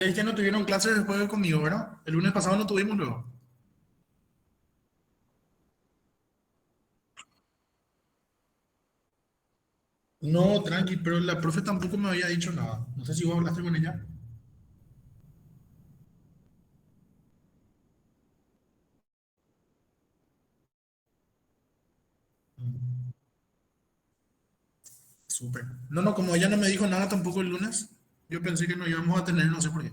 Ustedes no tuvieron clases después de conmigo, ¿verdad? El lunes pasado no tuvimos luego. No, tranqui, pero la profe tampoco me había dicho nada. No sé si vos hablaste con ella. Mm, súper. No, no, como ella no me dijo nada tampoco el lunes, yo pensé que no íbamos a tener, no sé por qué.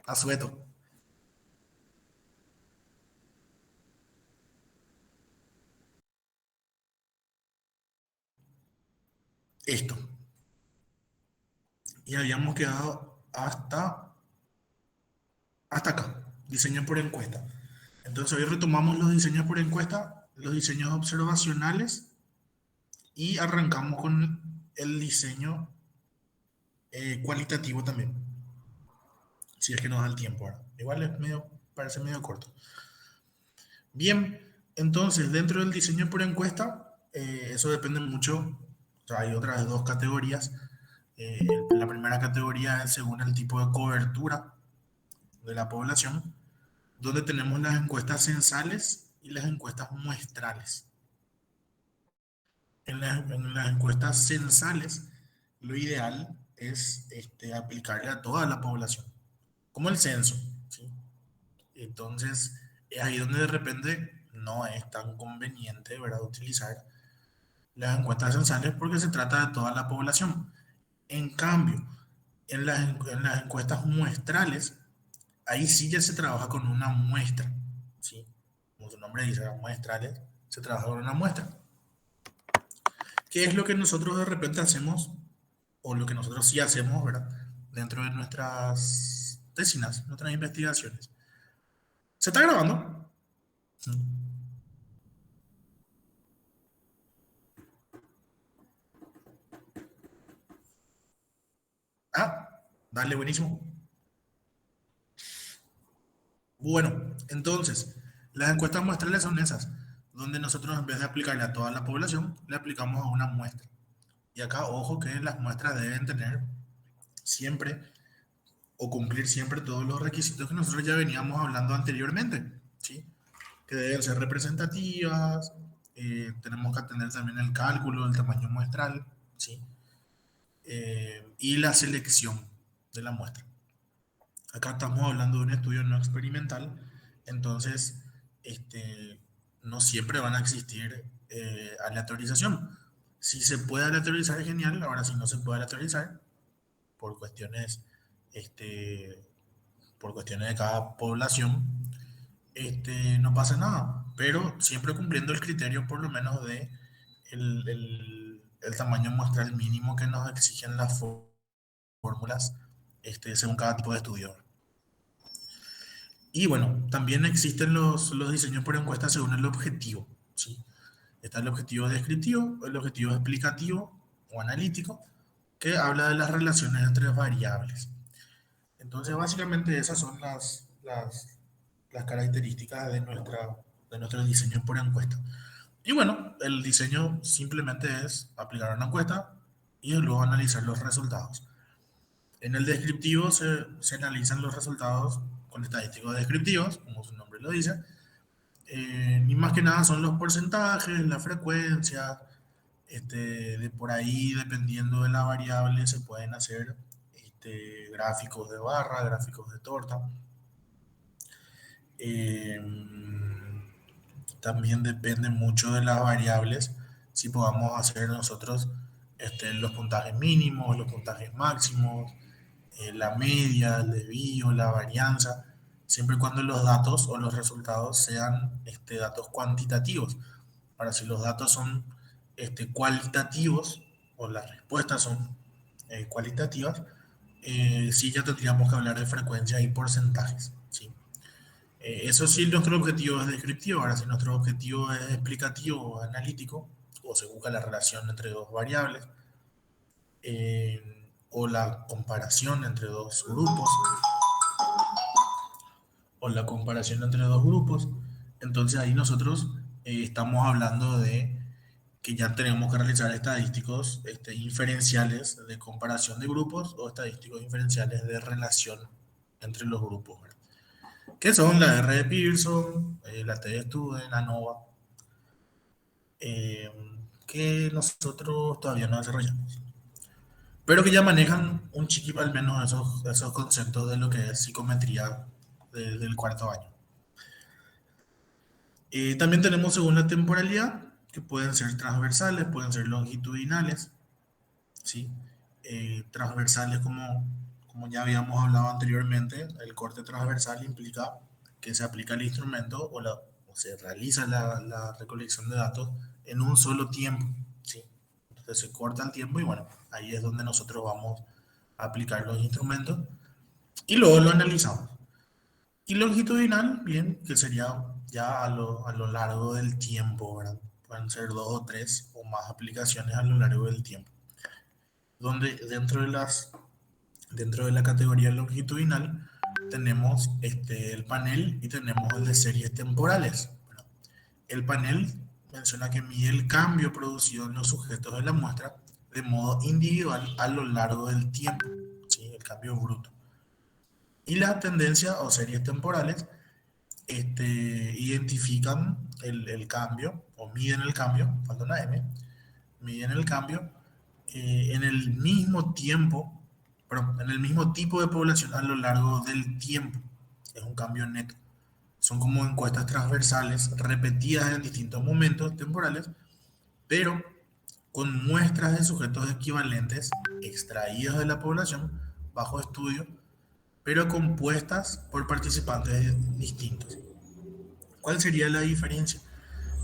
Asueto. Esto. Y habíamos quedado hasta acá. Diseño por encuesta. Entonces hoy retomamos los diseños por encuesta, los diseños observacionales y arrancamos con el diseño cualitativo también. Si es que nos da el tiempo ahora. Igual es medio, parece medio corto. Bien, entonces dentro del diseño por encuesta, eso depende mucho. O sea, hay otras dos categorías. La primera categoría es según el tipo de cobertura de la población, donde tenemos las encuestas censales y las encuestas muestrales. En las encuestas censales, lo ideal es aplicarle a toda la población, como el censo, ¿sí? Entonces, es ahí donde de repente no es tan conveniente, ¿verdad?, utilizar las encuestas censales porque se trata de toda la población. En cambio, en las encuestas muestrales, ahí sí ya se trabaja con una muestra, ¿sí? Como su nombre dice, las muestrales, se trabaja con una muestra. ¿Qué es lo que nosotros de repente hacemos, o lo que nosotros sí hacemos, ¿verdad?, dentro de nuestras tesinas, nuestras investigaciones? ¿Se está grabando? Sí. Ah, dale, buenísimo. Bueno, entonces, las encuestas muestrales son esas, donde nosotros en vez de aplicarle a toda la población, le aplicamos a una muestra. Y acá, ojo que las muestras deben tener siempre o cumplir siempre todos los requisitos que nosotros ya veníamos hablando anteriormente, ¿sí? Que deben ser representativas, tenemos que atender también el cálculo del tamaño muestral, ¿sí? Y la selección de la muestra. Acá estamos hablando de un estudio no experimental, entonces no siempre van a existir aleatorización. Si se puede aleatorizar, genial. Ahora, si no se puede aleatorizar, por cuestiones, este, por cuestiones de cada población, no pasa nada. Pero siempre cumpliendo el criterio, por lo menos, de el tamaño muestral mínimo que nos exigen las fórmulas según cada tipo de estudio. Y bueno, también existen los diseños por encuesta según el objetivo, ¿sí? Está el objetivo descriptivo, el objetivo explicativo o analítico, que habla de las relaciones entre variables. Entonces, básicamente esas son las características de nuestro diseño por encuesta. Y bueno, el diseño simplemente es aplicar una encuesta y luego analizar los resultados. En el descriptivo se analizan los resultados con estadísticos descriptivos, como su nombre lo dice, y más que nada son los porcentajes, la frecuencia, de por ahí, dependiendo de la variable, se pueden hacer gráficos de barra, gráficos de torta. Eh, También depende mucho de las variables, si podamos hacer nosotros los puntajes mínimos, los puntajes máximos, la media, el desvío, la varianza, siempre y cuando los datos o los resultados sean datos cuantitativos. Ahora, si los datos son cualitativos o las respuestas son cualitativas, sí ya tendríamos que hablar de frecuencias y porcentajes, ¿sí? Eso sí, nuestro objetivo es descriptivo. Ahora, si nuestro objetivo es explicativo o analítico, o se busca la relación entre dos variables, o la comparación entre dos grupos, entonces ahí nosotros estamos hablando de que ya tenemos que realizar estadísticos inferenciales de comparación de grupos o estadísticos inferenciales de relación entre los grupos, ¿verdad? Que son la R de Pearson, la T de Student, la ANOVA, eh, que nosotros todavía no desarrollamos, pero que ya manejan un chiquito al menos esos conceptos de lo que es psicometría del cuarto año. También tenemos según la temporalidad, que pueden ser transversales, pueden ser longitudinales, ¿sí? Transversales, como ya habíamos hablado anteriormente, el corte transversal implica que se aplica el instrumento o se realiza la recolección de datos en un solo tiempo, ¿sí? Entonces se corta el tiempo y bueno, ahí es donde nosotros vamos a aplicar los instrumentos y luego lo analizamos. Y longitudinal, bien, que sería ya a lo largo del tiempo, ¿verdad? Pueden ser dos o tres o más aplicaciones a lo largo del tiempo. Donde dentro de la categoría longitudinal tenemos el panel y tenemos el de series temporales. ¿Verdad? El panel menciona que mide el cambio producido en los sujetos de la muestra de modo individual a lo largo del tiempo, ¿sí? El cambio bruto. Y las tendencias o series temporales identifican el cambio o miden el cambio, falta una M, miden el cambio en el mismo tiempo, perdón, en el mismo tipo de población a lo largo del tiempo. Es un cambio neto. Son como encuestas transversales repetidas en distintos momentos temporales, pero con muestras de sujetos equivalentes extraídos de la población bajo estudio, pero compuestas por participantes distintos. ¿Cuál sería la diferencia?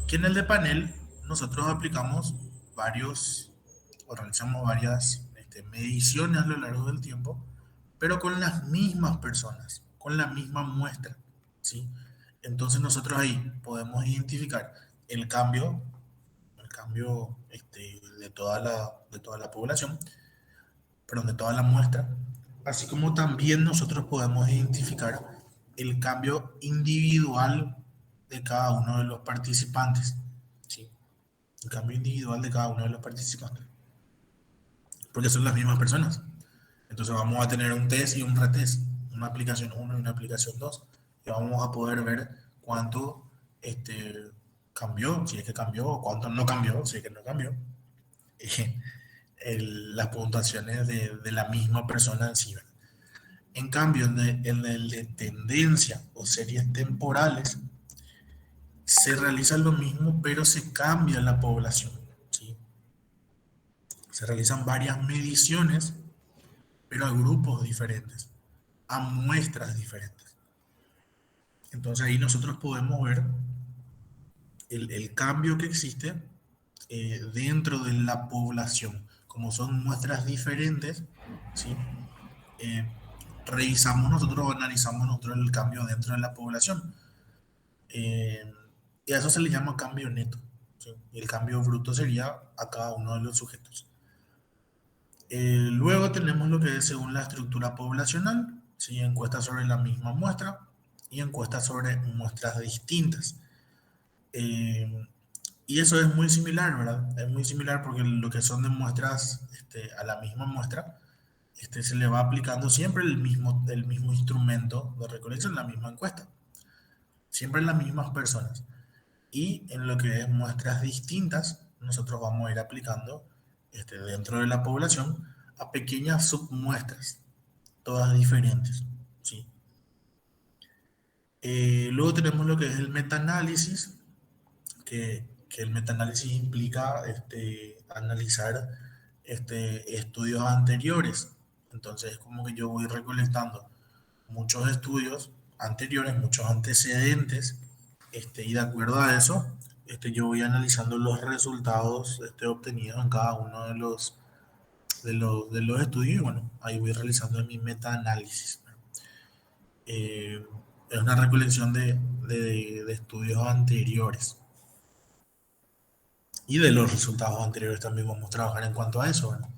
Que en el de panel nosotros aplicamos varios o realizamos varias mediciones a lo largo del tiempo, pero con las mismas personas, con la misma muestra, ¿sí? Entonces nosotros ahí podemos identificar el cambio de toda la población, perdón, de toda la muestra, así como también nosotros podemos identificar el cambio individual de cada uno de los participantes, ¿sí? El cambio individual de cada uno de los participantes, porque son las mismas personas. Entonces vamos a tener un test y un retest, una aplicación uno y una aplicación 2 y vamos a poder ver cuánto cambió, si es que cambió, o cuánto no cambió, si es que no cambió, las puntuaciones de la misma persona en sí. En cambio, en el de tendencia o series temporales, se realiza lo mismo, pero se cambia la población, ¿sí? Se realizan varias mediciones, pero a grupos diferentes, a muestras diferentes. Entonces ahí nosotros podemos ver el cambio que existe dentro de la población. Como son muestras diferentes, ¿sí? Eh, revisamos nosotros o analizamos nosotros el cambio dentro de la población. Eh, y a eso se le llama cambio neto, ¿sí? Y el cambio bruto sería a cada uno de los sujetos. Luego tenemos lo que es según la estructura poblacional, ¿sí? Encuestas sobre la misma muestra y encuestas sobre muestras distintas. Eh, y eso es muy similar, ¿verdad? Es muy similar porque lo que son de muestras a la misma muestra, se le va aplicando siempre el mismo instrumento de recolección, la misma encuesta, siempre las mismas personas. Y en lo que es muestras distintas, nosotros vamos a ir aplicando dentro de la población a pequeñas submuestras, todas diferentes, ¿sí? Luego tenemos lo que es el metaanálisis, que el metaanálisis implica analizar estudios anteriores. Entonces es como que yo voy recolectando muchos estudios anteriores, muchos antecedentes, y de acuerdo a eso, yo voy analizando los resultados obtenidos en cada uno de los estudios y bueno, ahí voy realizando mi metaanálisis. Eh, es una recolección de estudios anteriores y de los resultados anteriores también vamos a trabajar en cuanto a eso, ¿verdad?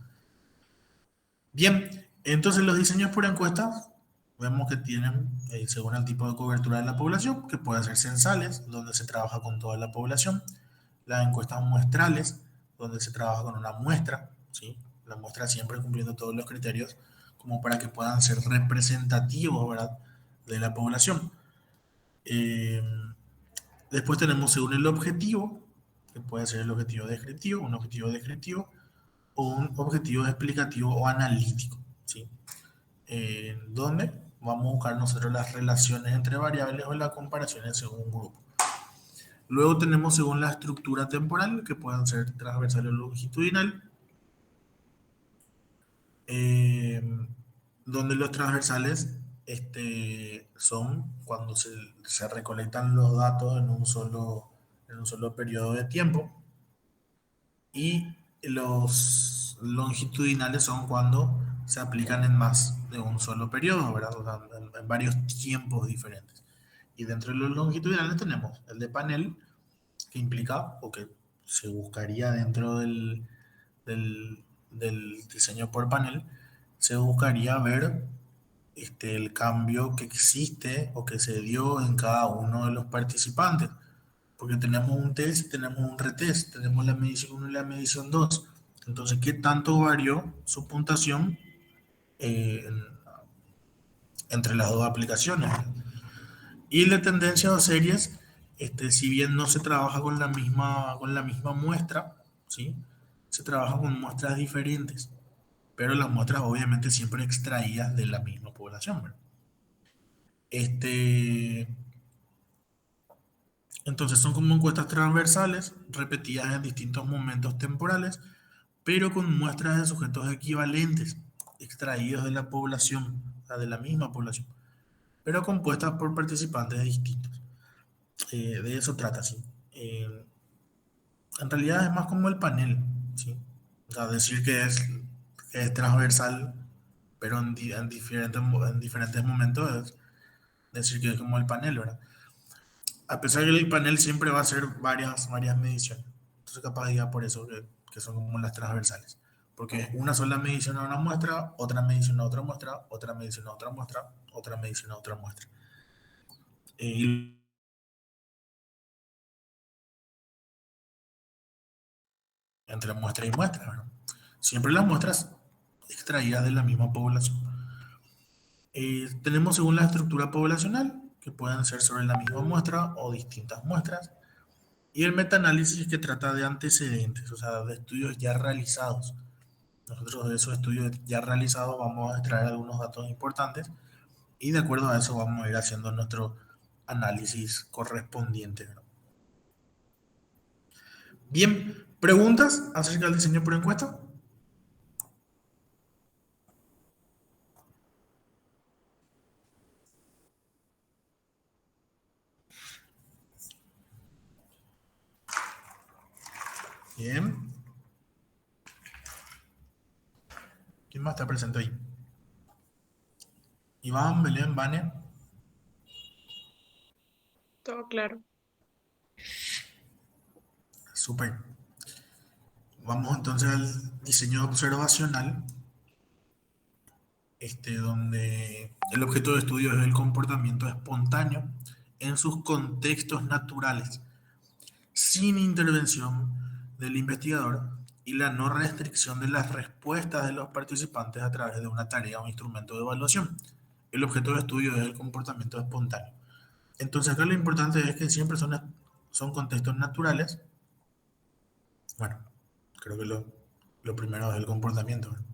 Bien, entonces los diseños por encuestas vemos que tienen, según el tipo de cobertura de la población, que pueden ser censales, donde se trabaja con toda la población, las encuestas muestrales, donde se trabaja con una muestra, ¿sí? La muestra siempre cumpliendo todos los criterios como para que puedan ser representativos, ¿verdad? De la población. Eh, Después tenemos según el objetivo, que puede ser el objetivo descriptivo, un objetivo descriptivo o un objetivo explicativo o analítico, ¿sí? Donde vamos a buscar nosotros las relaciones entre variables o las comparaciones según un grupo. Luego tenemos según la estructura temporal, que pueden ser transversal o longitudinal, eh, donde los transversales son cuando se recolectan los datos en un solo periodo de tiempo, y los longitudinales son cuando se aplican en más de un solo periodo, ¿verdad? O sea, en varios tiempos diferentes. Y dentro de los longitudinales tenemos el de panel, que implica o que se buscaría dentro del diseño por panel, se buscaría ver el cambio que existe o que se dio en cada uno de los participantes. Porque tenemos un test, tenemos un retest, tenemos la medición uno y la medición 2. Entonces, ¿qué tanto varió su puntuación eh, entre las dos aplicaciones? Y la tendencia o series, si bien no se trabaja con la misma muestra, ¿sí? Se trabaja con muestras diferentes, pero las muestras obviamente siempre extraídas de la misma población, ¿verdad? Este, entonces son como encuestas transversales, repetidas en distintos momentos temporales, pero con muestras de sujetos equivalentes, extraídos de la población, o sea, de la misma población, pero compuestas por participantes distintos. De eso trata, sí. En realidad es más como el panel, ¿sí? O sea, decir que es transversal, pero en diferentes momentos, es decir que es como el panel, ¿verdad? A pesar que el panel siempre va a ser varias mediciones. Entonces, capaz diga por eso que son como las transversales. Porque es una sola medición a una muestra, otra medición a otra muestra, otra medición a otra muestra, otra medición a otra muestra. Y entre muestra y muestra, ¿verdad? Siempre las muestras extraídas de la misma población. Tenemos según la estructura poblacional, que pueden ser sobre la misma muestra o distintas muestras. Y el metaanálisis, que trata de antecedentes, o sea, de estudios ya realizados. Nosotros de esos estudios ya realizados vamos a extraer algunos datos importantes y de acuerdo a eso vamos a ir haciendo nuestro análisis correspondiente, ¿no? Bien, ¿preguntas acerca del diseño por encuesta? Bien. ¿Quién más está presente ahí? Iván, Belén, Vane. Todo claro. Súper. Vamos entonces al diseño observacional, donde el objeto de estudio es el comportamiento espontáneo en sus contextos naturales, sin intervención del investigador y la no restricción de las respuestas de los participantes a través de una tarea o instrumento de evaluación. El objeto de estudio es el comportamiento espontáneo. Entonces acá lo importante es que siempre son contextos naturales. Bueno, creo que lo primero es el comportamiento, ¿verdad?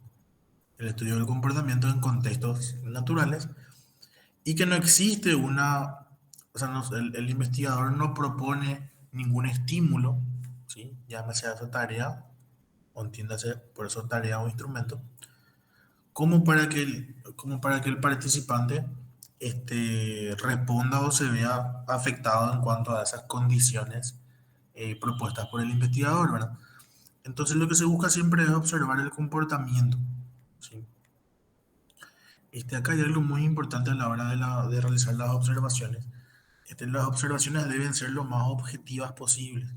El estudio del comportamiento en contextos naturales y que no existe o sea, el investigador no propone ningún estímulo, ¿sí? Llámese a esa tarea, o entiéndase por eso tarea o instrumento, como para que el participante responda o se vea afectado en cuanto a esas condiciones propuestas por el investigador, ¿verdad? Entonces lo que se busca siempre es observar el comportamiento, ¿sí? Acá hay algo muy importante a la hora de realizar las observaciones. Las observaciones deben ser lo más objetivas posibles.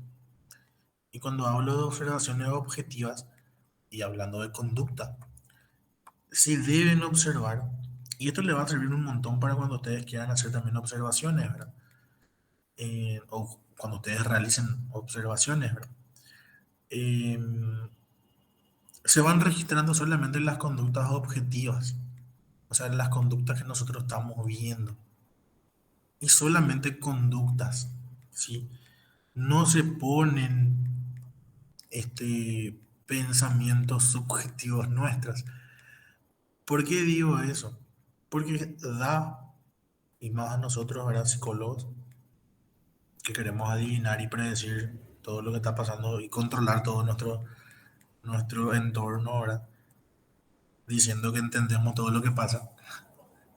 Y cuando hablo de observaciones objetivas y hablando de conducta, se deben observar, y esto le va a servir un montón para cuando ustedes quieran hacer también observaciones, ¿verdad? O cuando ustedes realicen observaciones, ¿verdad? eh, se van registrando solamente las conductas objetivas, o sea, las conductas que nosotros estamos viendo, y solamente conductas, ¿sí? No se ponen pensamientos subjetivos nuestros. ¿Por qué digo eso? Porque da, y más a nosotros, ¿verdad? Psicólogos, que queremos adivinar y predecir todo lo que está pasando y controlar todo nuestro entorno, ¿verdad? Diciendo que entendemos todo lo que pasa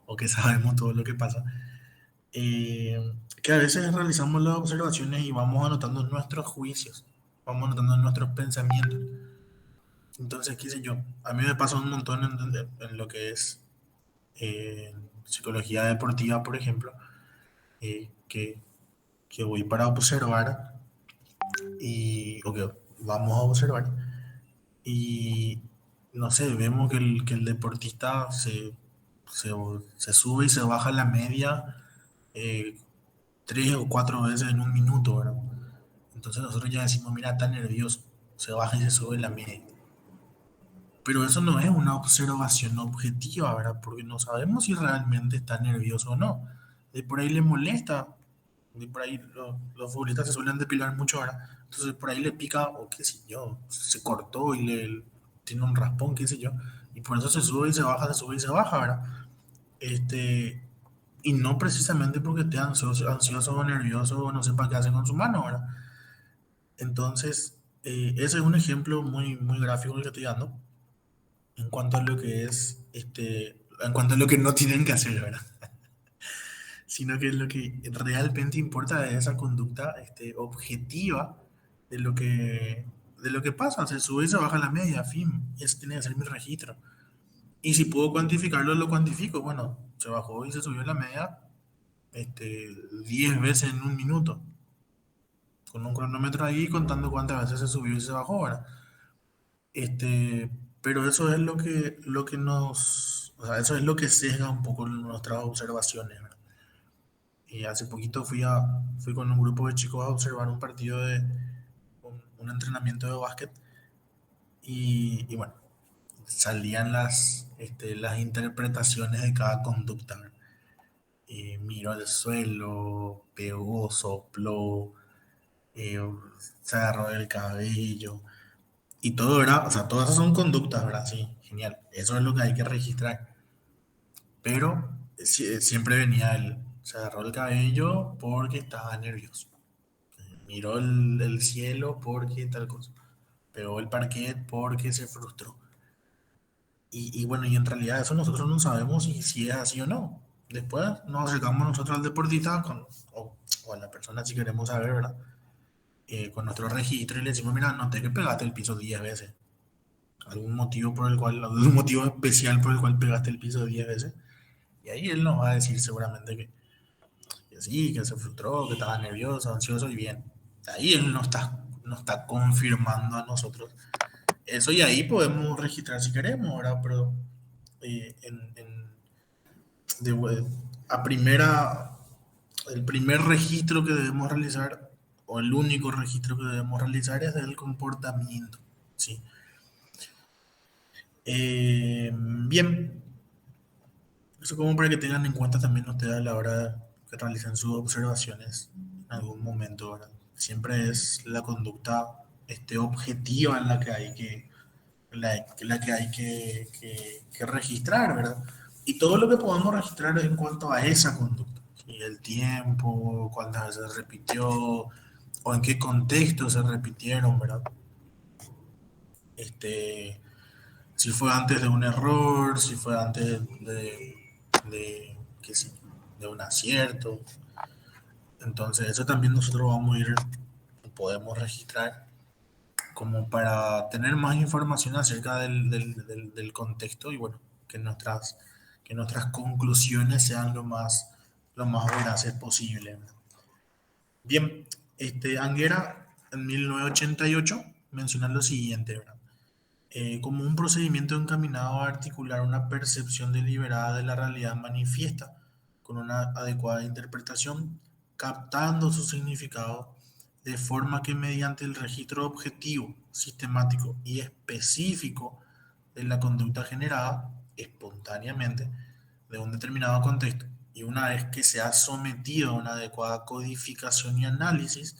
o que sabemos todo lo que pasa. Que a veces realizamos las observaciones y vamos anotando nuestros juicios, vamos anotando nuestros pensamientos. Entonces, qué sé yo, a mí me pasa un montón en lo que es psicología deportiva, por ejemplo, eh, que, que voy para observar o que vamos a observar y no sé, vemos que el deportista se, se sube y se baja la media eh, 3 o 4 veces en un minuto, ¿verdad? Entonces nosotros ya decimos, mira, está nervioso, se baja y se sube la media. Pero eso no es una observación objetiva, ¿verdad? Porque no sabemos si realmente está nervioso o no. De por ahí le molesta, de por ahí los futbolistas se suelen depilar mucho ahora. Entonces por ahí le pica, o qué sé yo, se cortó y le tiene un raspón, qué sé yo. Y por eso se sube y se baja, se sube y se baja, ¿verdad? Este, y no precisamente porque esté ansioso o nervioso o no sepa qué hace con su mano, ¿verdad? Entonces, ese es un ejemplo muy, muy gráfico el que estoy dando en cuanto a lo que es, en cuanto a lo que no tienen que hacer, ¿verdad? Sino que lo que realmente importa es esa conducta, objetiva de lo que pasa. Se sube y se baja la media, fin. Ese tiene que ser mi registro. Y si puedo cuantificarlo, lo cuantifico. Bueno, se bajó y se subió la media, 10 veces en un minuto, con un cronómetro ahí contando cuántas veces se subió y se bajó, ¿verdad? Este, pero eso es lo que nos, o sea, eso es lo que sesga un poco nuestras observaciones, ¿verdad? Y hace poquito fui con un grupo de chicos a observar un partido un entrenamiento de básquet y bueno, salían las interpretaciones de cada conducta, ¿verdad? Miró al suelo, pegó, sopló, eh, se agarró el cabello. Y todo, ¿verdad? O sea, todas esas son conductas, ¿verdad? Sí, genial. Eso es lo que hay que registrar. Pero siempre venía él. Se agarró el cabello porque estaba nervioso. Miró el cielo porque tal cosa. Pegó el parquet porque se frustró. Y bueno, y en realidad eso nosotros no sabemos si es así o no. Después nos acercamos nosotros al deportista o a la persona si queremos saber, ¿verdad? Con nuestro registro y le decimos, mira, noté que pegaste el piso 10 veces. Algún motivo especial por el cual pegaste el piso 10 veces. Y ahí él nos va a decir seguramente que sí, que se frustró, que estaba nervioso, ansioso y bien. Ahí él nos está confirmando a nosotros eso y ahí podemos registrar si queremos, ¿verdad? Pero eh, en, en- de- a el primer registro que debemos realizar, o el único registro que debemos realizar es del comportamiento, ¿sí? Bien, eso como para que tengan en cuenta también ustedes a la hora que realicen sus observaciones en algún momento, ¿verdad? Siempre es la conducta objetiva en la que hay la que hay que registrar, ¿verdad? Y todo lo que podamos registrar en cuanto a esa conducta, ¿sí? El tiempo, cuántas veces se repitió, o en qué contexto se repitieron, ¿verdad? Este, si fue antes de un error, si fue antes qué sé yo, de un acierto. Entonces, eso también nosotros vamos a ir, podemos registrar como para tener más información acerca del contexto y bueno, que nuestras conclusiones sean lo más veraces posible, ¿verdad? Bien, Anguera en 1988 menciona lo siguiente, ¿verdad? Como un procedimiento encaminado a articular una percepción deliberada de la realidad manifiesta, con una adecuada interpretación, captando su significado de forma que mediante el registro objetivo, sistemático y específico de la conducta generada espontáneamente de un determinado contexto, y una vez que se ha sometido a una adecuada codificación y análisis,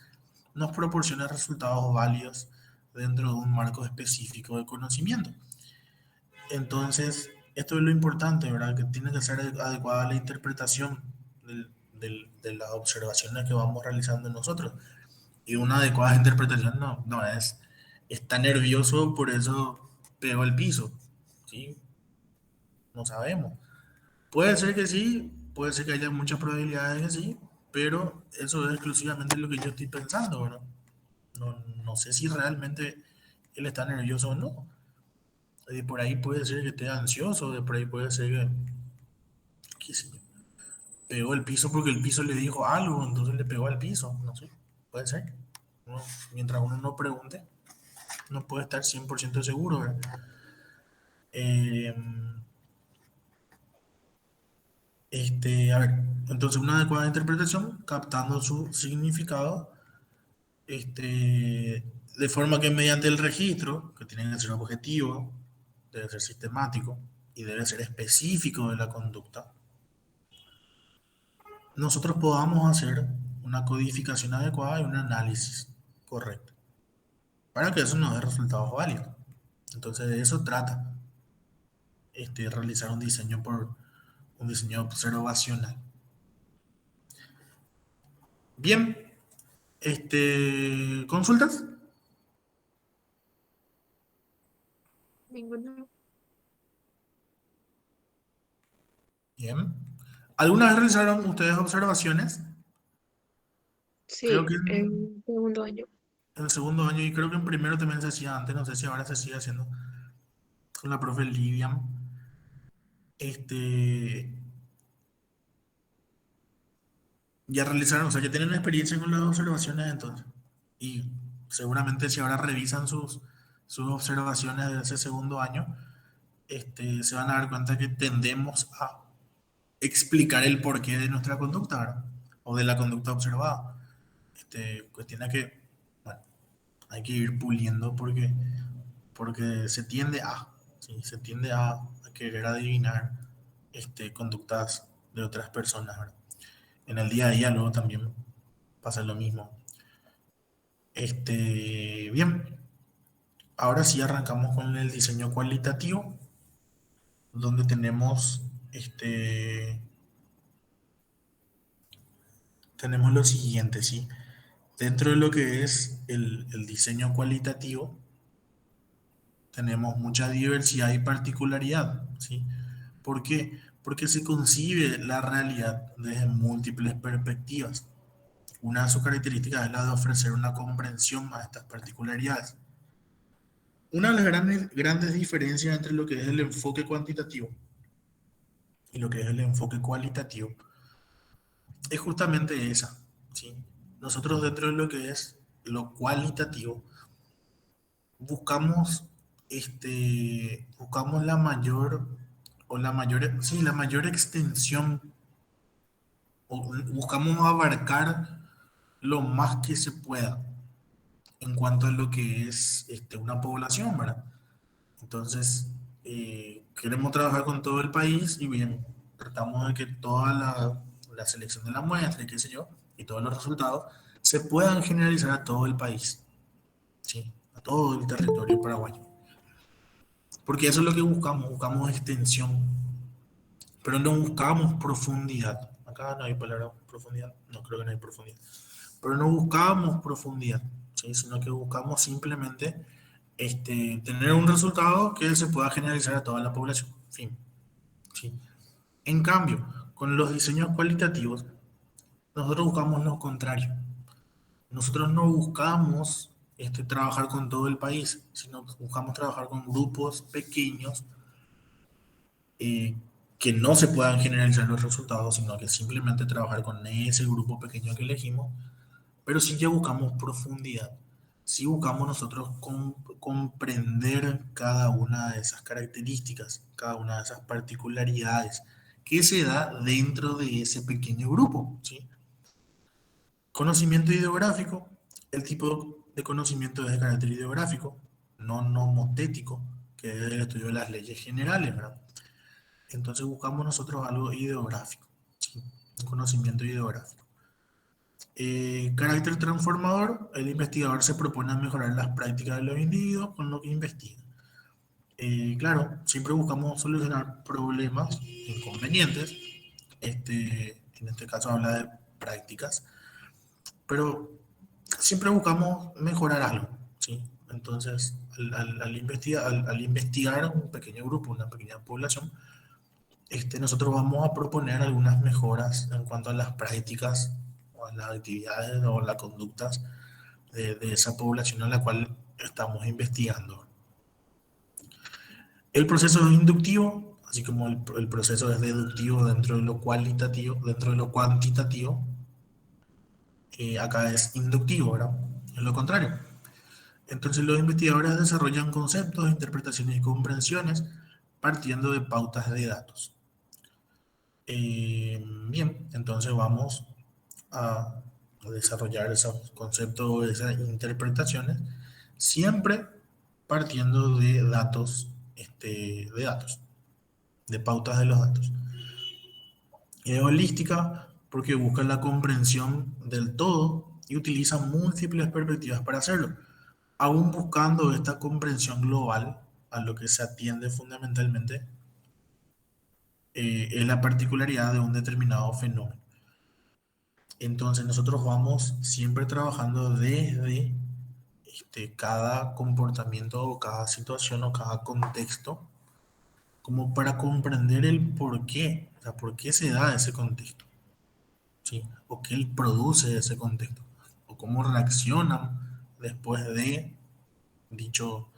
nos proporciona resultados válidos dentro de un marco específico de conocimiento. Entonces, esto es lo importante, ¿verdad? Que tiene que ser adecuada la interpretación de las observaciones que vamos realizando nosotros. Y una adecuada interpretación no es, está nervioso, por eso pegó el piso, ¿sí? No sabemos. Puede ser que sí, puede ser que haya muchas probabilidades de que sí, pero eso es exclusivamente lo que yo estoy pensando, ¿verdad? No sé si realmente él está nervioso o no. De por ahí puede ser que esté ansioso, de por ahí puede ser que, qué sé yo, pegó el piso porque el piso le dijo algo, entonces le pegó al piso, no sé, puede ser. No, mientras uno no pregunte, no puede estar 100% seguro, ¿verdad? Eh, a ver, entonces una adecuada interpretación, captando su significado, de forma que mediante el registro, que tiene que ser objetivo, debe ser sistemático y debe ser específico de la conducta, nosotros podamos hacer una codificación adecuada y un análisis correcto, para que eso nos dé resultados válidos. Entonces de eso trata realizar un diseño observacional. Bien, ¿consultas? Ninguno. Bien. ¿Alguna vez realizaron ustedes observaciones? Creo que Sí, en segundo año. en el segundo año y creo que en primero también se hacía antes, no sé si ahora se sigue haciendo con la profe Livian. Este, ya realizaron, o sea, ya tienen experiencia con las observaciones entonces. Y seguramente si ahora revisan sus observaciones de ese segundo año, se van a dar cuenta que tendemos a explicar el porqué de nuestra conducta, ¿verdad? O de la conducta observada. Cuestión es que, bueno, hay que ir puliendo porque se tiende a, ¿sí? Se tiende a querer adivinar conductas de otras personas, ¿verdad? En el día a día luego también pasa lo mismo. Bien, ahora sí arrancamos con el diseño cualitativo, donde tenemos lo siguiente, ¿sí? Dentro de lo que es el diseño cualitativo, tenemos mucha diversidad y particularidad, ¿sí? ¿Por qué? Porque se concibe la realidad desde múltiples perspectivas. Una de sus características es la de ofrecer una comprensión a estas particularidades. Una de las grandes diferencias entre lo que es el enfoque cuantitativo y lo que es el enfoque cualitativo es justamente esa, ¿sí? Nosotros dentro de lo que es lo cualitativo buscamos, buscamos la mayor sí, la mayor extensión, o buscamos abarcar lo más que se pueda en cuanto a lo que es una población, ¿verdad? Entonces, queremos trabajar con todo el país y bien, tratamos de que toda la selección de la muestra y qué sé yo, y todos los resultados se puedan generalizar a todo el país, ¿sí? A todo el territorio paraguayo. Porque eso es lo que buscamos extensión, pero no buscamos profundidad. Acá no hay palabra profundidad, no creo que no hay profundidad. Pero no buscamos profundidad, ¿sí? Sino que buscamos simplemente tener un resultado que se pueda generalizar a toda la población. Fin, ¿sí? En cambio, con los diseños cualitativos, nosotros buscamos lo contrario. Nosotros no buscamos trabajar con todo el país, sino buscamos trabajar con grupos pequeños eh, que no se puedan generalizar los resultados, sino que simplemente trabajar con ese grupo pequeño que elegimos, pero sí ya buscamos profundidad. Sí buscamos nosotros comprender cada una de esas características, cada una de esas particularidades que se da dentro de ese pequeño grupo, ¿sí? Conocimiento ideográfico El tipo de conocimiento es de carácter ideográfico, no nomotético, que es el estudio de las leyes generales, ¿verdad? Entonces buscamos nosotros algo ideográfico, ¿sí? Un conocimiento ideográfico. Carácter transformador, el investigador se propone mejorar las prácticas de los individuos con lo que investiga. Claro, siempre buscamos solucionar problemas, inconvenientes, en este caso habla de prácticas, pero siempre buscamos mejorar algo, ¿sí? Entonces, al investigar un pequeño grupo, una pequeña población, nosotros vamos a proponer algunas mejoras en cuanto a las prácticas o a las actividades o las conductas de esa población a la cual estamos investigando. El proceso es inductivo, así como el proceso es deductivo dentro de lo cualitativo, dentro de lo cuantitativo, acá es inductivo, ¿verdad? Es lo contrario. Entonces los investigadores desarrollan conceptos, interpretaciones y comprensiones partiendo de pautas de datos. Bien, entonces vamos a desarrollar esos conceptos, esas interpretaciones, siempre partiendo de datos, de pautas de los datos. Es holística porque busca la comprensión del todo y utiliza múltiples perspectivas para hacerlo, aún buscando esta comprensión global. A lo que se atiende fundamentalmente es la particularidad de un determinado fenómeno. Entonces nosotros vamos siempre trabajando desde cada comportamiento o cada situación o cada contexto como para comprender el por qué, o sea, por qué se da ese contexto, ¿sí? O qué produce ese contexto, o cómo reaccionan después de dicho,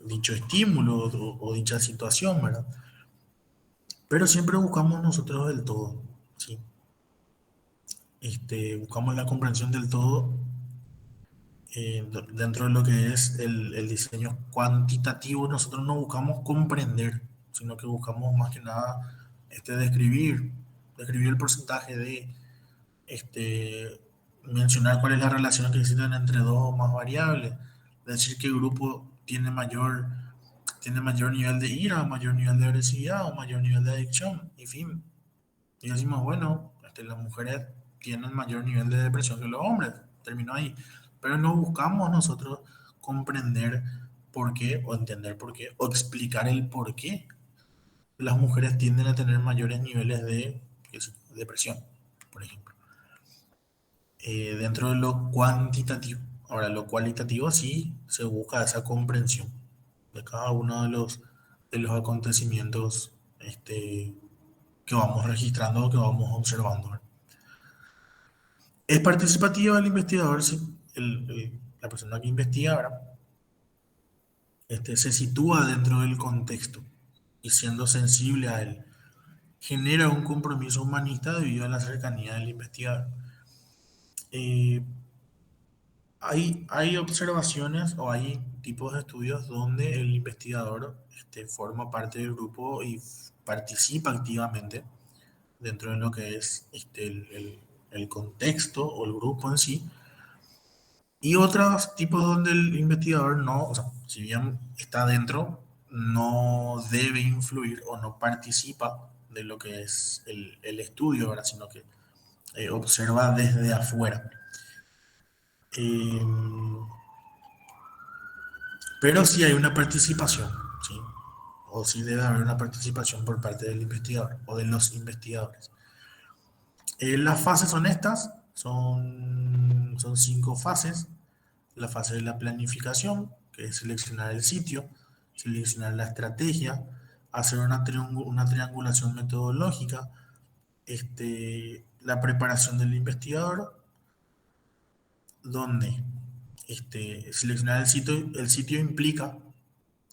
dicho estímulo o dicha situación, ¿verdad? Pero siempre buscamos nosotros el todo, ¿sí? Buscamos la comprensión del todo dentro de lo que es el diseño cuantitativo. Nosotros no buscamos comprender, sino que buscamos más que nada describir el porcentaje de este, mencionar cuál es la relación que existen entre dos o más variables, decir que el grupo tiene mayor nivel de ira, mayor nivel de agresividad o mayor nivel de adicción, en fin. Y decimos, bueno, las mujeres tienen mayor nivel de depresión que los hombres, terminó ahí. Pero no buscamos nosotros comprender por qué, o entender por qué, o explicar el por qué las mujeres tienden a tener mayores niveles de depresión, por ejemplo. Dentro de lo cuantitativo. Ahora, lo cualitativo sí se busca esa comprensión de cada uno de los acontecimientos que vamos registrando o que vamos observando. Es participativo el investigador, sí, la persona que investiga, ¿verdad? Se sitúa dentro del contexto y siendo sensible a él, genera un compromiso humanista debido a la cercanía del investigador. Eh, hay observaciones o hay tipos de estudios donde el investigador forma parte del grupo y participa activamente dentro de lo que es el contexto o el grupo en sí. Y otros tipos donde el investigador no, o sea, si bien está dentro, no debe influir o no participa de lo que es el estudio, ¿verdad? Sino que observa desde afuera. Eh, pero sí hay una participación, ¿sí? O sí debe haber una participación por parte del investigador o de los investigadores. Las fases son estas, son 5 fases. La fase de la planificación, que es seleccionar el sitio, seleccionar la estrategia, hacer una triangulación metodológica, la preparación del investigador, donde seleccionar el sitio implica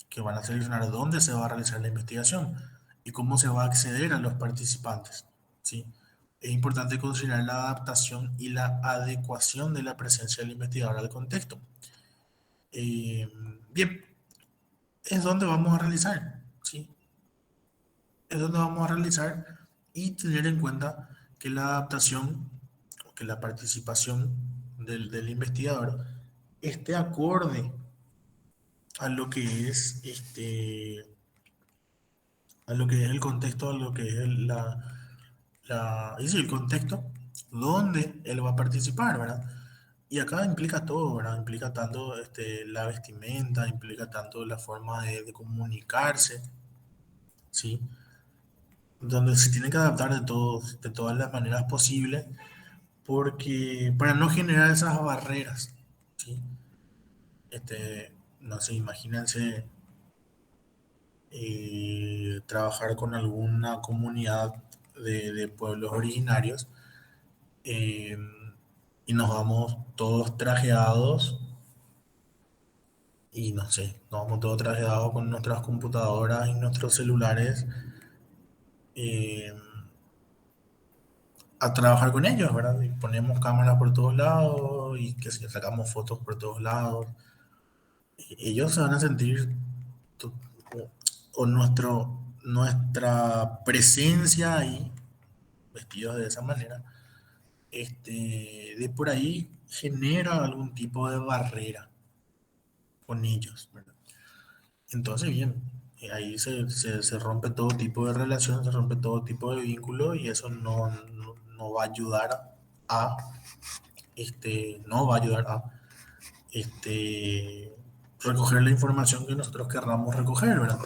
que van a seleccionar dónde se va a realizar la investigación y cómo se va a acceder a los participantes, ¿sí? Es importante considerar la adaptación y la adecuación de la presencia del investigador al contexto. Eh, Bien, es donde vamos a realizar, ¿sí? Es donde vamos a realizar y tener en cuenta que la adaptación o que la participación del investigador esté acorde a lo que es a lo que es el contexto, a lo que es es el contexto donde él va a participar, ¿verdad? Y acá implica todo, ¿verdad? Implica tanto la vestimenta, implica tanto la forma de comunicarse, ¿sí? Donde se tiene que adaptar de todas las maneras posibles, porque para no generar esas barreras, ¿sí? No sé, imagínense trabajar con alguna comunidad de pueblos originarios, eh, y nos vamos todos trajeados y no sé, nos vamos todos trajeados con nuestras computadoras y nuestros celulares, eh, a trabajar con ellos, ¿verdad? Y ponemos cámaras por todos lados y que sacamos fotos por todos lados. Ellos se van a sentir, to- o nuestra presencia ahí, vestidos de esa manera, de por ahí genera algún tipo de barrera con ellos, ¿verdad? Entonces, bien, ahí se rompe todo tipo de relación, se rompe todo tipo de vínculo y eso no va a ayudar a, no va a ayudar a, recoger la información que nosotros querramos recoger, ¿verdad?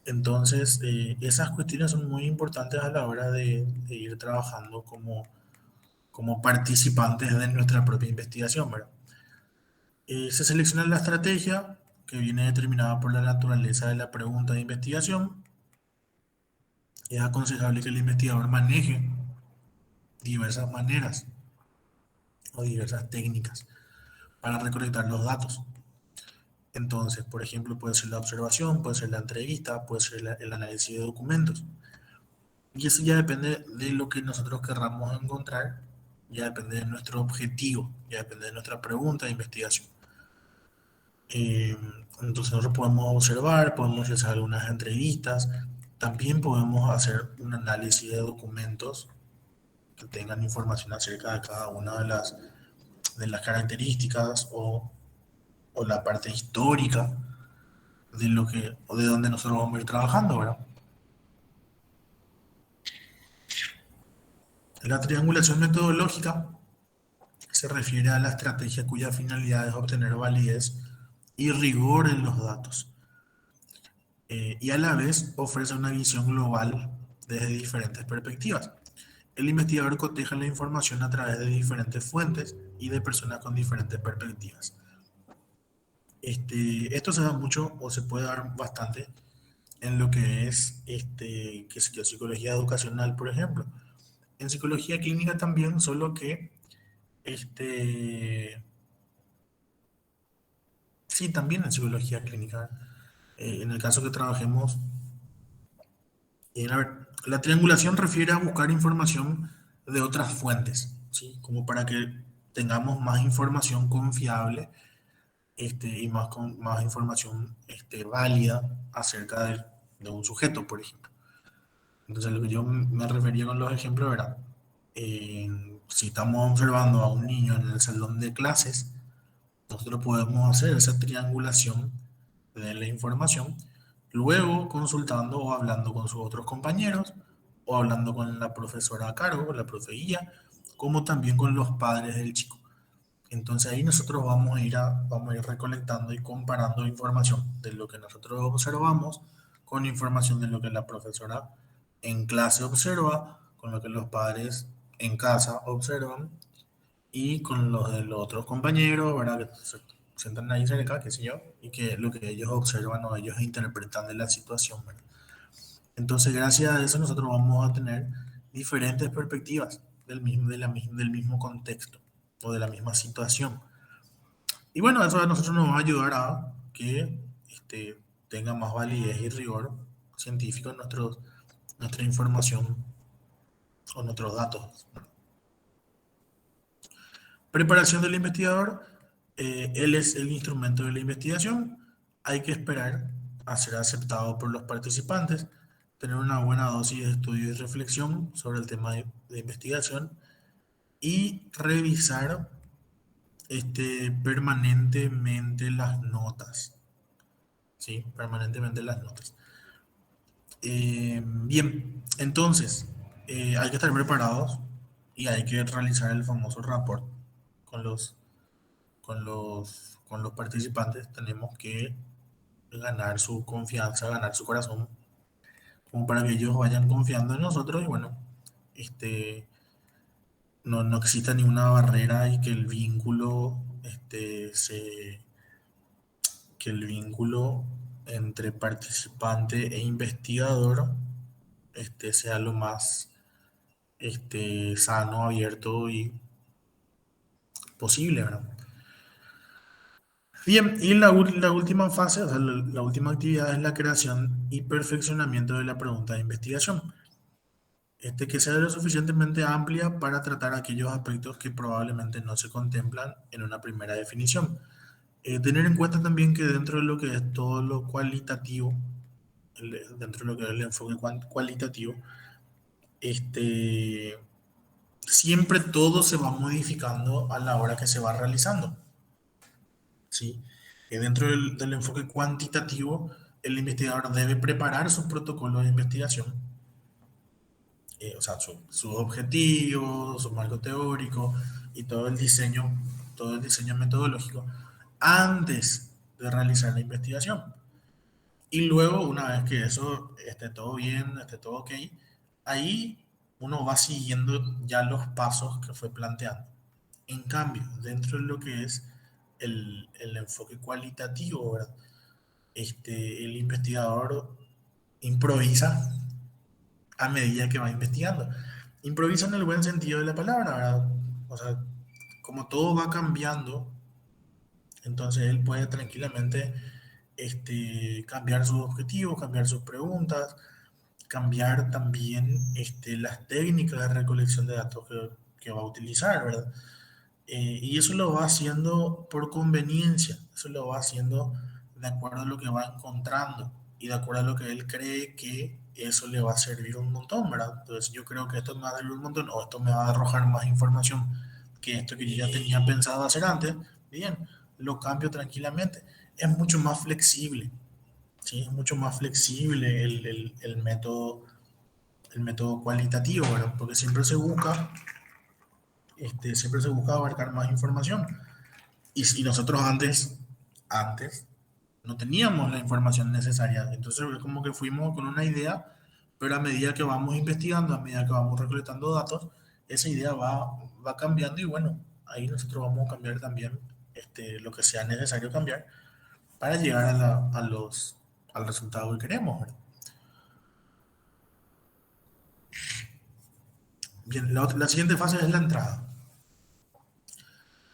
Entonces, esas cuestiones son muy importantes a la hora de ir trabajando como participantes de nuestra propia investigación, ¿verdad? Se selecciona la estrategia que viene determinada por la naturaleza de la pregunta de investigación. Es aconsejable que el investigador maneje diversas maneras o diversas técnicas para recolectar los datos. Entonces, por ejemplo, puede ser la observación, puede ser la entrevista, puede ser el análisis de documentos. Y eso ya depende de lo que nosotros querramos encontrar, ya depende de nuestro objetivo, ya depende de nuestra pregunta de investigación. Eh, entonces nosotros podemos observar, podemos realizar algunas entrevistas, también podemos hacer un análisis de documentos que tengan información acerca de cada una de las características o la parte histórica de lo que o de donde nosotros vamos a ir trabajando, ¿verdad? La triangulación metodológica se refiere a la estrategia cuya finalidad es obtener validez y rigor en los datos, y a la vez ofrece una visión global desde diferentes perspectivas. El investigador coteja la información a través de diferentes fuentes y de personas con diferentes perspectivas. Esto se da mucho o se puede dar bastante en lo que es qué sé yo, psicología educacional, por ejemplo. En psicología clínica también, solo que este, sí, también en psicología clínica. En el caso que trabajemos, a ver, la triangulación refiere a buscar información de otras fuentes, ¿sí? Como para que tengamos más información confiable, y más información válida acerca de un sujeto, por ejemplo. Entonces, lo que yo me refería con los ejemplos era, si estamos observando a un niño en el salón de clases, nosotros podemos hacer esa triangulación de la información, luego consultando o hablando con sus otros compañeros, o hablando con la profesora a cargo, la profe guía, como también con los padres del chico. Entonces ahí nosotros vamos a ir recolectando y comparando información de lo que nosotros observamos con información de lo que la profesora en clase observa, con lo que los padres en casa observan y con los de los otros compañeros, ¿verdad? Que se sientan ahí cerca, qué sé yo, y que lo que ellos observan o ellos interpretan de la situación, ¿verdad? Entonces, gracias a eso nosotros vamos a tener diferentes perspectivas del mismo contexto o de la misma situación. Y bueno, eso a nosotros nos va a ayudar a que tenga más validez y rigor científico en nuestra información o nuestros datos. Preparación del investigador. Él es el instrumento de la investigación. Hay que esperar a ser aceptado por los participantes, tener una buena dosis de estudio y reflexión sobre el tema de investigación y revisar permanentemente las notas, ¿sí? Permanentemente las notas. Bien, entonces, hay que estar preparados y hay que realizar el famoso rapport con con los participantes. Tenemos que ganar su confianza, ganar su corazón, como para que ellos vayan confiando en nosotros y bueno, este, no exista ninguna barrera y que el vínculo entre participante e investigador sea lo más sano, abierto y posible, ¿verdad? Bien, y la última fase, o sea, la última actividad es la creación y perfeccionamiento de la pregunta de investigación. Que sea lo suficientemente amplia para tratar aquellos aspectos que probablemente no se contemplan en una primera definición. Tener en cuenta también que dentro de lo que es todo lo cualitativo, dentro de lo que es el enfoque cualitativo, este, siempre todo se va modificando a la hora que se va realizando, ¿sí? Dentro del enfoque cuantitativo, el investigador debe preparar sus protocolos de investigación, o sea, sus objetivos, su marco teórico y todo el diseño metodológico antes de realizar la investigación. Y luego, una vez que eso esté todo bien, esté todo ok, ahí uno va siguiendo ya los pasos que fue planteando. En cambio, dentro de lo que es el enfoque cualitativo, ¿verdad? El investigador improvisa a medida que va investigando. Improvisa en el buen sentido de la palabra, ¿verdad? O sea, como todo va cambiando, entonces él puede tranquilamente cambiar sus objetivos, cambiar sus preguntas, cambiar también las técnicas de recolección de datos que va a utilizar, ¿verdad? Y eso lo va haciendo por conveniencia, eso lo va haciendo de acuerdo a lo que va encontrando y de acuerdo a lo que él cree que eso le va a servir un montón, ¿verdad? Entonces yo creo que esto me va a servir un montón o esto me va a arrojar más información que esto que yo ya tenía pensado hacer antes, bien, lo cambio tranquilamente. Es mucho más flexible, ¿sí? Es mucho más flexible el método cualitativo, ¿verdad? Porque siempre se busca abarcar más información. Y nosotros antes no teníamos la información necesaria. Entonces es como que fuimos con una idea, pero a medida que vamos investigando, a medida que vamos recolectando datos, esa idea va cambiando y bueno, ahí nosotros vamos a cambiar también lo que sea necesario cambiar para llegar al resultado que queremos, ¿verdad? Bien, la siguiente fase es la entrada.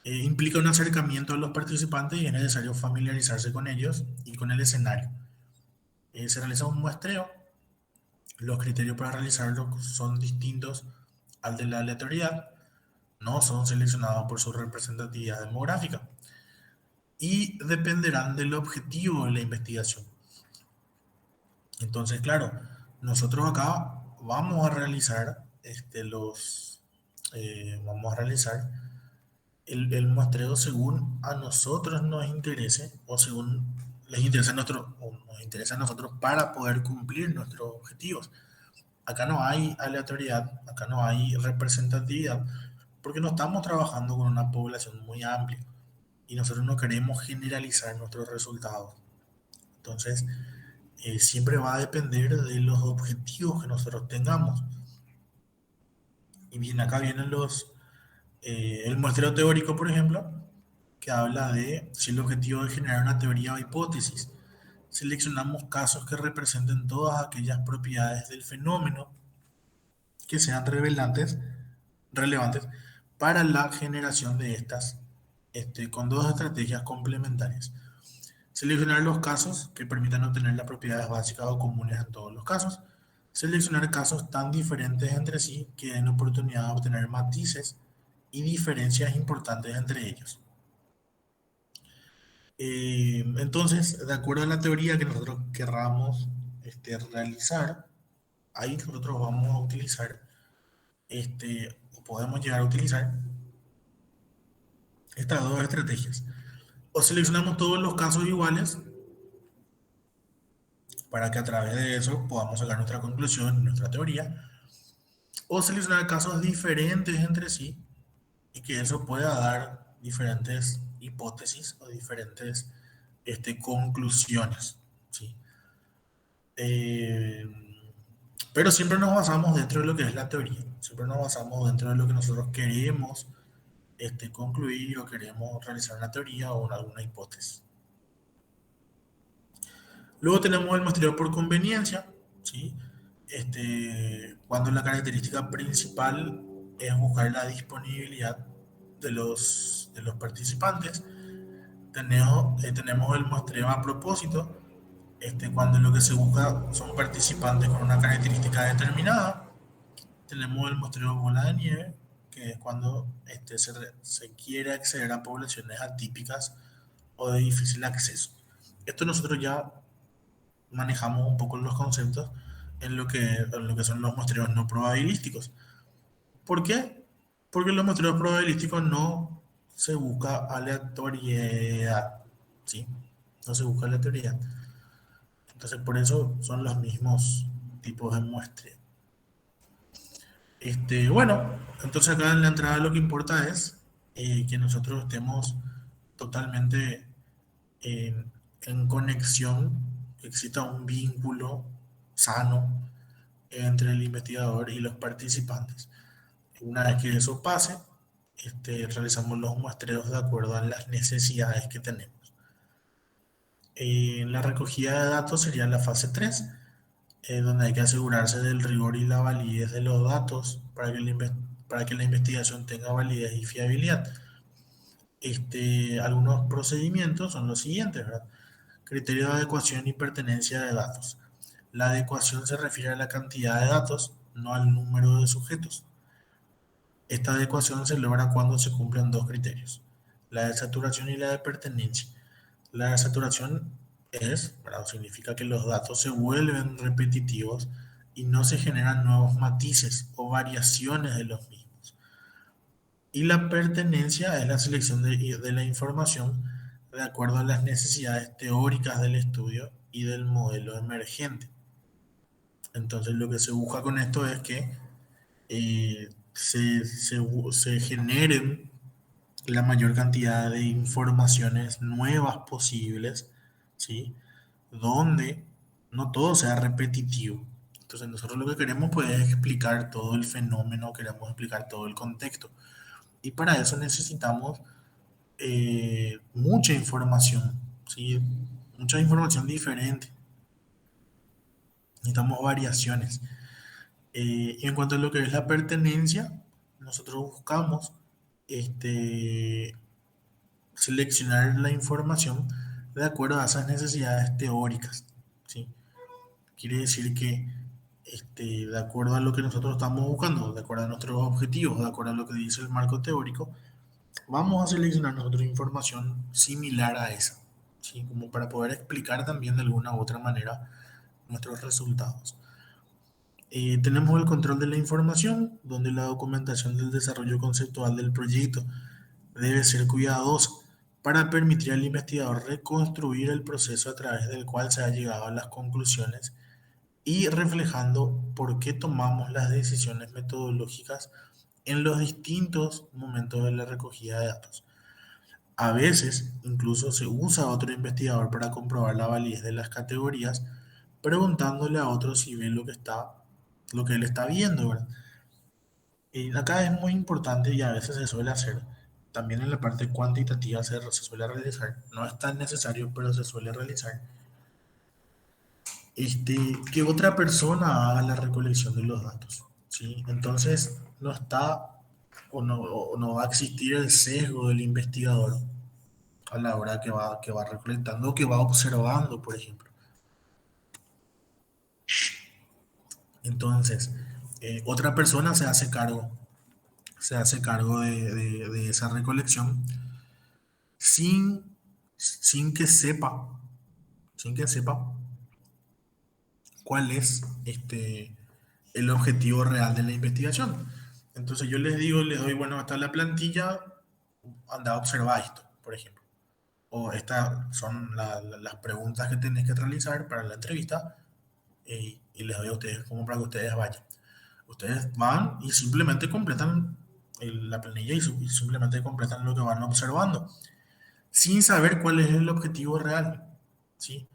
Implica un acercamiento a los participantes y es necesario familiarizarse con ellos y con el escenario. Se realiza un muestreo. Los criterios para realizarlo son distintos al de la aleatoriedad, no son seleccionados por su representatividad demográfica y dependerán del objetivo de la investigación. Entonces, claro, nosotros acá vamos a realizar el muestreo según a nosotros nos interese o según les interesa a o nos interesa a nosotros para poder cumplir nuestros objetivos. Acá no hay aleatoriedad, acá no hay representatividad, porque no estamos trabajando con una población muy amplia y nosotros no queremos generalizar nuestros resultados. Entonces, siempre va a depender de los objetivos que nosotros tengamos. Y bien, acá vienen el muestreo teórico, por ejemplo, que habla de si el objetivo es generar una teoría o hipótesis. Seleccionamos casos que representen todas aquellas propiedades del fenómeno que sean relevantes para la generación de estas, con dos estrategias complementarias. Seleccionar los casos que permitan obtener las propiedades básicas o comunes en todos los casos. Seleccionar casos tan diferentes entre sí que den oportunidad de obtener matices y diferencias importantes entre ellos. Entonces, de acuerdo a la teoría que nosotros querramos realizar, ahí nosotros vamos a utilizar, o podemos llegar a utilizar estas dos estrategias. O seleccionamos todos los casos iguales para que a través de eso podamos sacar nuestra conclusión, nuestra teoría, o seleccionar casos diferentes entre sí y que eso pueda dar diferentes hipótesis o diferentes conclusiones, ¿sí? Eh, pero siempre nos basamos dentro de lo que es la teoría, siempre nos basamos dentro de lo que nosotros queremos concluir o queremos realizar una teoría o alguna hipótesis. Luego tenemos el muestreo por conveniencia, ¿sí? Cuando la característica principal es buscar la disponibilidad de los participantes. Tenemos el muestreo a propósito, cuando lo que se busca son participantes con una característica determinada. Tenemos el muestreo bola de nieve, que es cuando se quiere acceder a poblaciones atípicas o de difícil acceso. Esto nosotros ya manejamos un poco los conceptos en lo que son los muestreos no probabilísticos. ¿Por qué? Porque en los muestreos probabilísticos no se busca aleatoriedad, ¿sí? No se busca aleatoriedad. Entonces, por eso son los mismos tipos de muestreo. Bueno, entonces acá en la entrada lo que importa es que nosotros estemos totalmente en conexión, que exista un vínculo sano entre el investigador y los participantes. Una vez que eso pase, realizamos los muestreos de acuerdo a las necesidades que tenemos. La recogida de datos sería la fase 3, donde hay que asegurarse del rigor y la validez de los datos para que la investigación tenga validez y fiabilidad. Algunos procedimientos son los siguientes, ¿verdad? Criterio de adecuación y pertenencia de datos. La adecuación se refiere a la cantidad de datos, no al número de sujetos. Esta adecuación se logra cuando se cumplen dos criterios, la de saturación y la de pertenencia. La de saturación ¿verdad? Significa que los datos se vuelven repetitivos y no se generan nuevos matices o variaciones de los mismos. Y la pertenencia es la selección de la información de acuerdo a las necesidades teóricas del estudio y del modelo emergente. Entonces lo que se busca con esto es que se generen la mayor cantidad de informaciones nuevas posibles, ¿sí? Donde no todo sea repetitivo. Entonces nosotros lo que queremos pues, es explicar todo el fenómeno, queremos explicar todo el contexto. Y para eso necesitamos mucha información, ¿sí? Mucha información diferente. Necesitamos variaciones. Y en cuanto a lo que es la pertenencia, nosotros buscamos este, seleccionar la información de acuerdo a esas necesidades teóricas, ¿sí? Quiere decir que de acuerdo a lo que nosotros estamos buscando, de acuerdo a nuestros objetivos, de acuerdo a lo que dice el marco teórico, vamos a seleccionar nosotros información similar a esa, ¿sí? Como para poder explicar también de alguna u otra manera nuestros resultados. Tenemos el control de la información, donde la documentación del desarrollo conceptual del proyecto debe ser cuidadosa para permitir al investigador reconstruir el proceso a través del cual se ha llegado a las conclusiones y reflejando por qué tomamos las decisiones metodológicas en los distintos momentos de la recogida de datos. A veces incluso se usa a otro investigador para comprobar la validez de las categorías, preguntándole a otro si ve lo que él está viendo, ¿verdad? Y acá es muy importante y a veces se suele hacer, también en la parte cuantitativa se suele realizar, no es tan necesario, pero se suele realizar, que otra persona haga la recolección de los datos, ¿sí? Entonces no está o no va a existir el sesgo del investigador a la hora que va recolectando o que va observando, por ejemplo. Entonces, otra persona se hace cargo de esa recolección sin, sin que sepa, sin que sepa cuál es el objetivo real de la investigación. Entonces yo les digo, les doy, bueno, está la plantilla, anda a observar esto, por ejemplo. O estas son las preguntas que tenés que realizar para la entrevista y les doy a ustedes como para que ustedes vayan. Ustedes van y simplemente completan la planilla y simplemente completan lo que van observando, sin saber cuál es el objetivo real, ¿sí?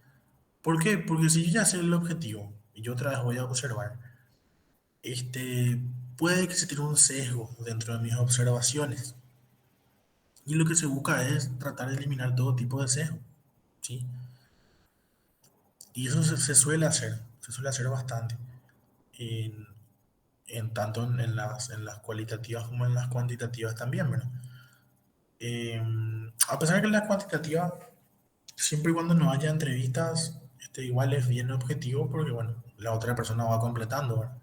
¿Por qué? Porque si yo ya sé el objetivo y yo otra vez voy a observar, este, puede que se tire un sesgo dentro de mis observaciones. Y lo que se busca es tratar de eliminar todo tipo de sesgo, ¿sí? Y eso se suele hacer bastante, en, tanto en las cualitativas como en las cuantitativas también, ¿verdad? A pesar de que en las cuantitativas, siempre y cuando no haya entrevistas, igual es bien objetivo porque, bueno, la otra persona va completando, ¿verdad?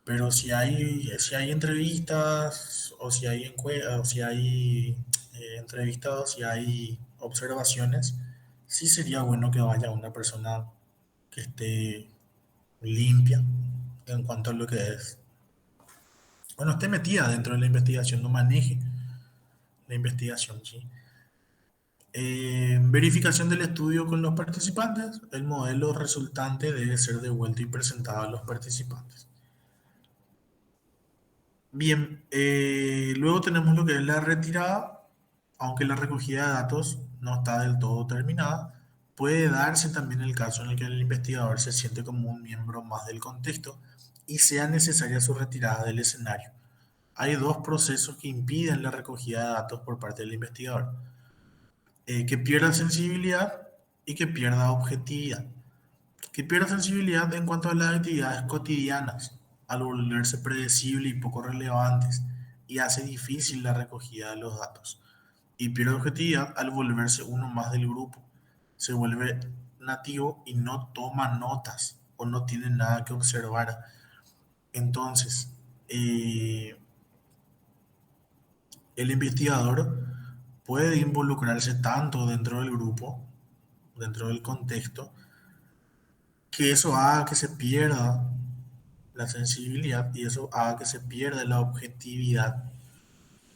Pero si hay entrevistas o si hay, o si hay entrevistas o si hay observaciones, sí sería bueno que vaya una persona que esté limpia en cuanto a lo que es. Bueno, esté metida dentro de la investigación, no maneje la investigación, ¿sí? Verificación del estudio con los participantes. El modelo resultante debe ser devuelto y presentado a los participantes. Bien, luego tenemos lo que es la retirada, aunque la recogida de datos no está del todo terminada. Puede darse también el caso en el que el investigador se siente como un miembro más del contexto y sea necesaria su retirada del escenario. Hay dos procesos que impiden la recogida de datos por parte del investigador: que pierda sensibilidad y que pierda objetividad. Que pierda sensibilidad en cuanto a las actividades cotidianas, al volverse predecibles y poco relevantes, y hace difícil la recogida de los datos. Y pierde objetividad al volverse uno más del grupo. Se vuelve nativo y no toma notas o no tiene nada que observar. Entonces, el investigador puede involucrarse tanto dentro del grupo, dentro del contexto, que eso haga que se pierda la sensibilidad y eso haga que se pierda la objetividad.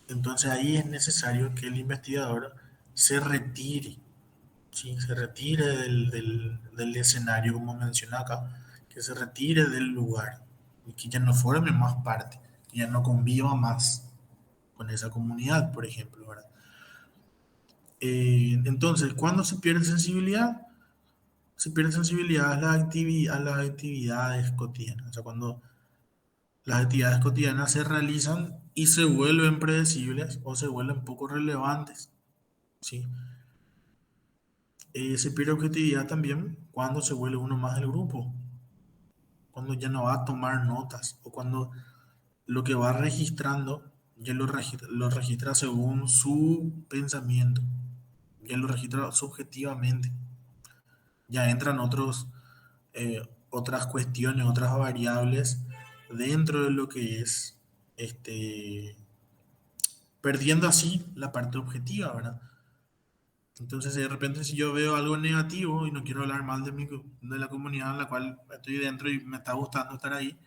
Entonces ahí es necesario que el investigador se retire, ¿sí? Se retire del escenario, como menciona acá, que se retire del lugar y que ya no forme más parte, que ya no conviva más con esa comunidad, por ejemplo, ¿verdad? Entonces, ¿cuándo se pierde sensibilidad? Se pierde sensibilidad a a las actividades cotidianas. O sea, cuando las actividades cotidianas se realizan y se vuelven predecibles o se vuelven poco relevantes, ¿sí? Se pierde objetividad también cuando se vuelve uno más del grupo, cuando ya no va a tomar notas o cuando lo que va registrando ya lo registra según su pensamiento, ya lo registra subjetivamente. Ya entran otras cuestiones, otras variables dentro de lo que es perdiendo así la parte objetiva, ¿verdad? Entonces, de repente, si yo veo algo negativo y no quiero hablar mal de la comunidad en la cual estoy dentro y me está gustando estar ahí,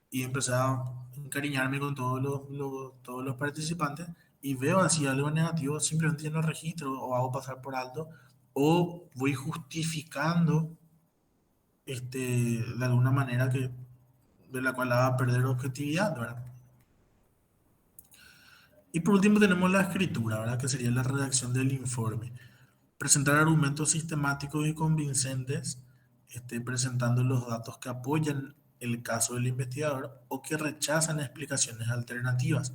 y empecé a encariñarme con todos los participantes, y veo así algo negativo, simplemente ya no registro o hago pasar por alto, o voy justificando de alguna manera de la cual haga perder objetividad, ¿verdad? Y por último tenemos la escritura, ¿verdad? Que sería la redacción del informe. Presentar argumentos sistemáticos y convincentes, presentando los datos que apoyan el caso del investigador o que rechazan explicaciones alternativas.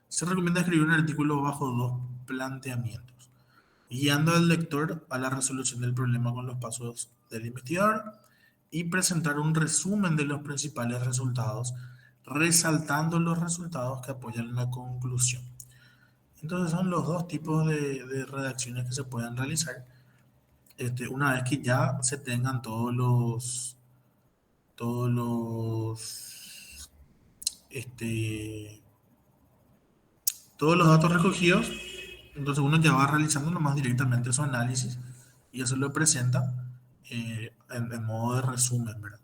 Se recomienda escribir un artículo bajo dos planteamientos: guiando al lector a la resolución del problema con los pasos del investigador, y presentar un resumen de los principales resultados, resaltando los resultados que apoyan la conclusión. Entonces son los dos tipos de redacciones que se pueden realizar, una vez que ya se tengan todos este, todos los datos recogidos. Entonces uno ya va realizando nomás directamente su análisis y eso lo presenta en modo de resumen, ¿verdad?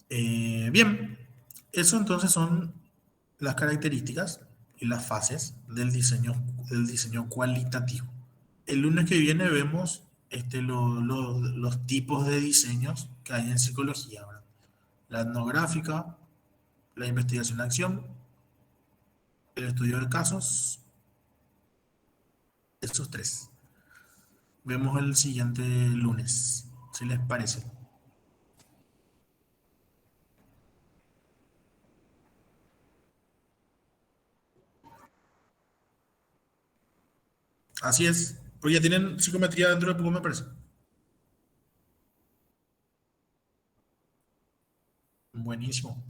Bien, eso entonces son las características y las fases del diseño cualitativo. El lunes que viene vemos los tipos de diseños que hay en psicología, ¿verdad? La etnográfica, la investigación de acción, el estudio de casos, esos tres. Vemos el siguiente lunes, si les parece. Así es, porque ya tienen psicometría dentro de poco, me parece. Buenísimo.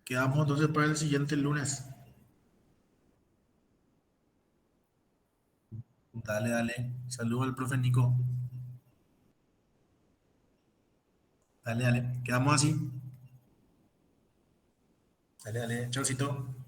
Quedamos entonces para el siguiente lunes. Dale, dale. Saludos al profe Nico. Dale, dale. Quedamos así. Dale, dale. Chaucito.